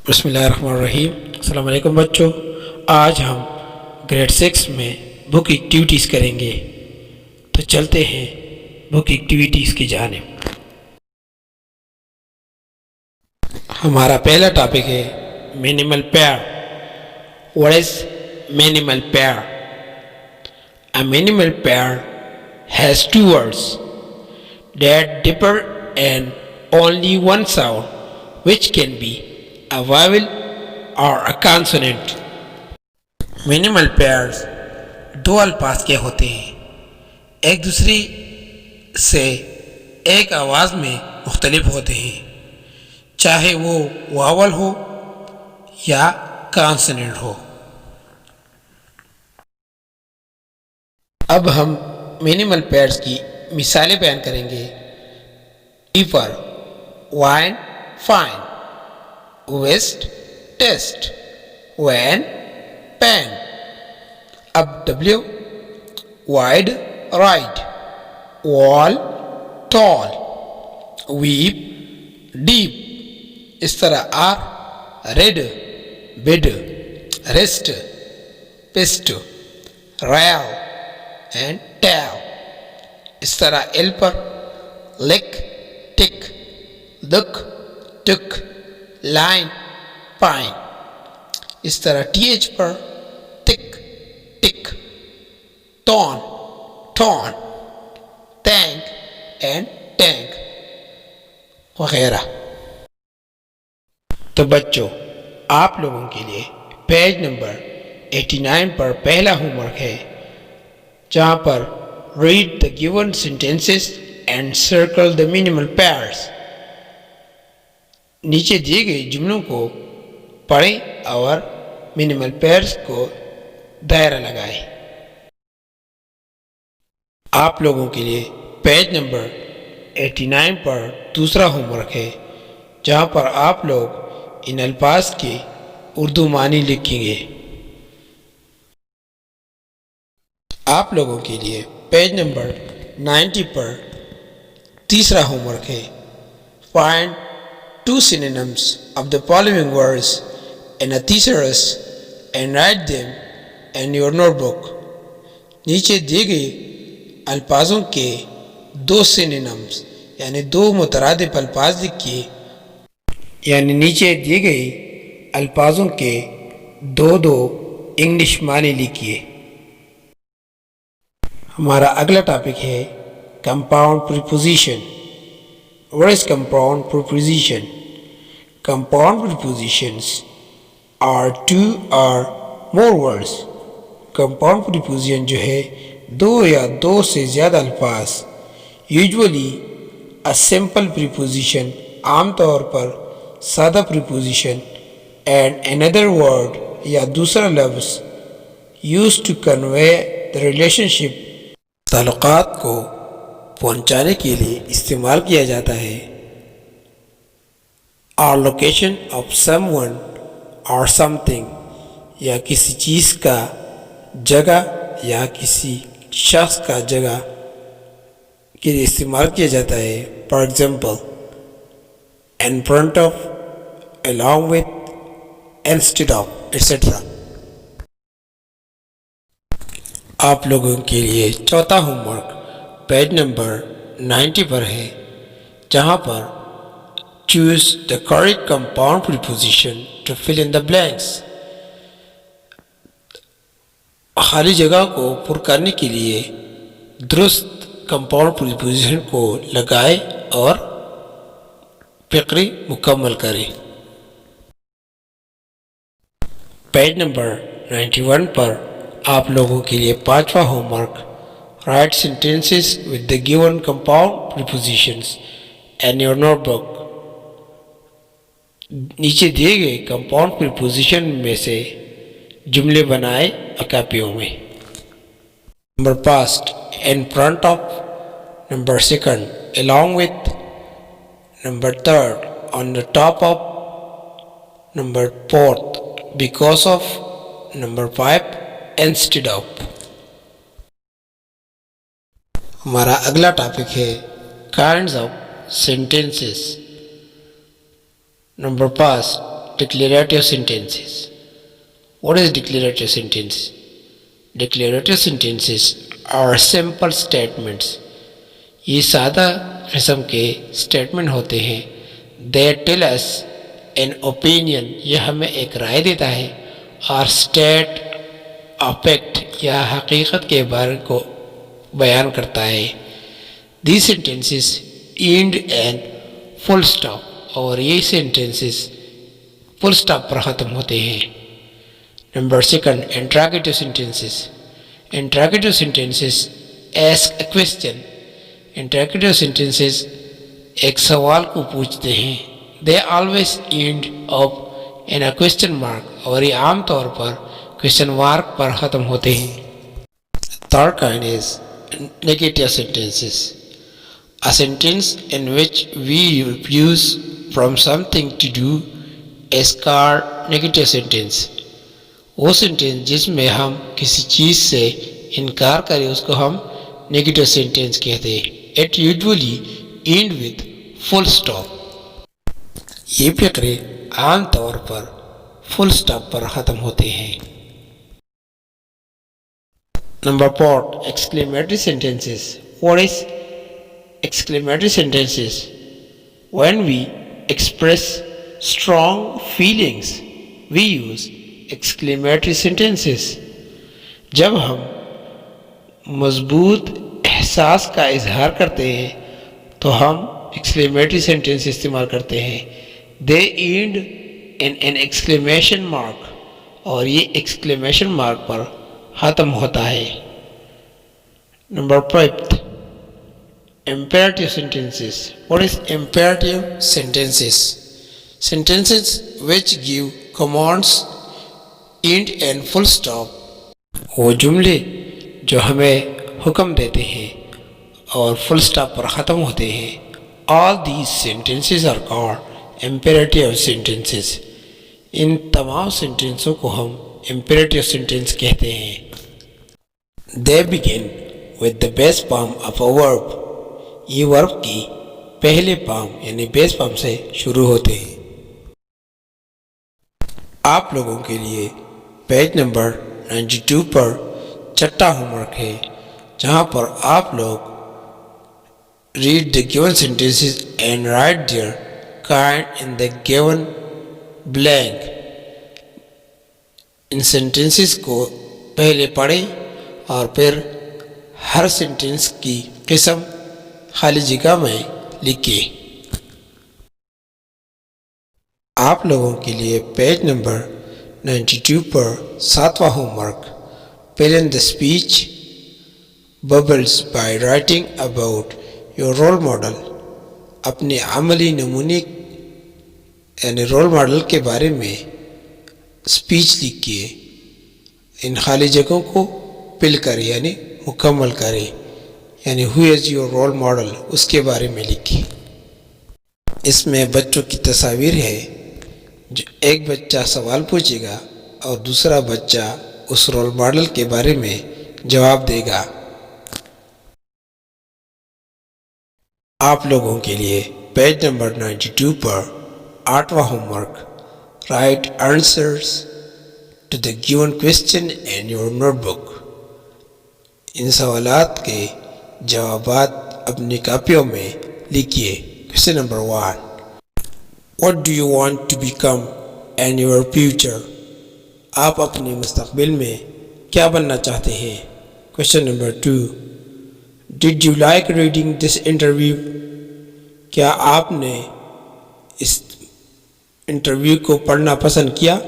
بسم اللہ الرحمن الرحیم۔ السلام علیکم بچوں، آج ہم گریڈ 6 میں بک ایکٹیویٹیز کریں گے، تو چلتے ہیں بک ایکٹیویٹیز کی جانب۔ ہمارا پہلا ٹاپک ہے minimal pair. What is minimal pair? A minimal pair has two words that differ in only one sound, which can be a vowel or a consonant. Minimal pairs دو الفاظ کے ہوتے ہیں، ایک دوسری سے ایک آواز میں مختلف ہوتے ہیں، چاہے وہ واول ہو یا کانسوننٹ ہو۔ اب ہم مینیمل پیئرز کی مثالیں بیان کریں گے۔ Dipper, wine, fine, west, test, van, pan. اب W, wide, right, wall, tall, weep, deep. اس طرح R, red, bud, rest, pest, rail and tail. اس طرح ایل پر luck, tuck, luck, tuck, line, pine. اس طرح ٹی ایچ پر thick, tick, tone, tone, thank and tank وغیرہ۔ تو بچوں، آپ لوگوں کے لیے پیج نمبر 89 پر پہلا ہوم ورک ہے، جہاں پر read the given sentences and circle the minimal pairs. نیچے دیے گئے جملوں کو پڑھیں اور مینیمل پیئرز کو دائرہ لگائیں۔ آپ لوگوں کے لیے پیج نمبر 89 پر دوسرا ہوم ورک ہے، جہاں پر آپ لوگ ان الفاظ کے اردو معنی لکھیں گے۔ آپ لوگوں کے لیے پیج نمبر 90 پر تیسرا ہوم ورک ہے، find to synonyms of the following words in a thesaurus and write them in your notebook۔ نیچے دیے گئے الفاظوں کے دو synonyms یعنی دو مترادف الفاظ لکھیے، یعنی نیچے دیے گئے الفاظوں کے دو انگلش معنی لکھیے۔ ہمارا اگلا ٹاپک ہے compound preposition. What is compound preposition? Compound prepositions are two or more words۔ compound preposition جو ہے دو یا دو سے زیادہ الفاظ، usually a simple preposition، عام طور پر سادہ preposition، and another word یا دوسرا لفظ used to convey the relationship، تعلقات کو پہنچانے کے لیے استعمال کیا جاتا ہے۔ اور لوکیشن آف سم ون اور سم تھنگ، یا کسی چیز کا جگہ یا کسی شخص کا جگہ کے لیے استعمال کیا جاتا ہے۔ For example, in front of, along with، instead of، etc۔ آپ لوگوں کے لیے چوتھا ہوم ورک پیج نمبر 90 پر ہے، جہاں پر choose the correct compound preposition to fill in the blanks. خالی جگہ کو پر کرنے کے لیے درست کمپاؤنڈ پریپوزیشن کو لگائیں اور فقرے مکمل کریں۔ پیج نمبر 91 پر آپ لوگوں کے لیے پانچواں home work, write sentences with the given compound prepositions in your notebook۔ نیچے دیے گئے compound preposition میں سے جملے بنائے کاپیوں میں۔ Number past، in front of، number second، along with، number third، on the top of، number fourth، because of، number 5، instead of۔ ہمارا اگلا ٹاپک ہے kinds of sentences. Number past, declarative sentences. What is declarative sentence? Declarative sentences are simple statements. یہ سادہ قسم کے statement ہوتے ہیں. They tell us an opinion. یہ ہمیں ایک رائے دیتا ہے. اور state a fact یا حقیقت کے بارے کو بیان کرتا ہے. These sentences end and full stop. اور یہ sentences full stop پر ختم ہوتے ہیں. Number 2, interrogative sentences. Interrogative sentences ask a question. Interrogative sentences ایک سوال کو پوچھتے ہیں. They always end up in a question mark. اور یہ عام طور پر question mark پر ختم ہوتے ہیں. Third kind is negative sentences. A sentence in which we refuse from something to do is called negative sentence. وہ سینٹینس جس میں ہم کسی چیز سے انکار کریں اس کو ہم نیگیٹو سینٹینس کہتے ہیں. It usually end with full stop. یہ فقرے عام طور پر فل سٹاپ پر ختم ہوتے ہیں. Number 4, exclamatory sentences. What is exclamatory sentences? When we express strong feelings, we use exclamatory sentences. جب ہم مضبوط احساس کا اظہار کرتے ہیں تو ہم exclamatory sentence استعمال کرتے ہیں. They end in an exclamation mark. اور یہ exclamation mark پر ختم ہوتا ہے. Number 5, imperative sentences. What is imperative sentences? Sentences which give commands, end and full stop. وہ جملے جو ہمیں حکم دیتے ہیں اور فل سٹاپ پر ختم ہوتے ہیں. All these sentences are called imperative sentences. ان تمام سینٹینسوں کو ہم imperative sentence کہتے ہیں. They begin with the base form of a verb. یہ ورب کی پہلے فارم یعنی بیس فارم سے شروع ہوتے ہیں. آپ لوگوں کے لیے پیج نمبر 92 پر چھٹا ہوم ورک ہے جہاں پر آپ لوگ read the given sentences and write their kind in the given blank. In sentences کو پہلے پڑھیں اور پھر ہر سینٹینس کی قسم خالی جگہ میں لکھیں. آپ لوگوں کے لیے پیج نمبر 92 پر 7واں homework fill in the speech bubbles by writing about your role model. اپنے عملی نمونے یعنی رول ماڈل کے بارے میں اسپیچ لکھیے. ان خالی جگہوں کو فل کریں یعنی مکمل کریں یعنی who is your role model اس کے بارے میں لکھیے. اس میں بچوں کی تصاویر ہے. جو ایک بچہ سوال پوچھے گا اور دوسرا بچہ اس رول ماڈل کے بارے میں جواب دے گا. آپ لوگوں کے لیے پیج نمبر 92 پر 8واں homework write answers to the given question in your notebook. ان سوالات کے جوابات اپنی کاپیوں میں لکھیے. Question number 1, what do you want to become in your future? آپ اپنے مستقبل میں کیا بننا چاہتے ہیں. Question number 2, did you like reading this interview? کیا آپ نے اس انٹرویو کو پڑھنا پسند کیا؟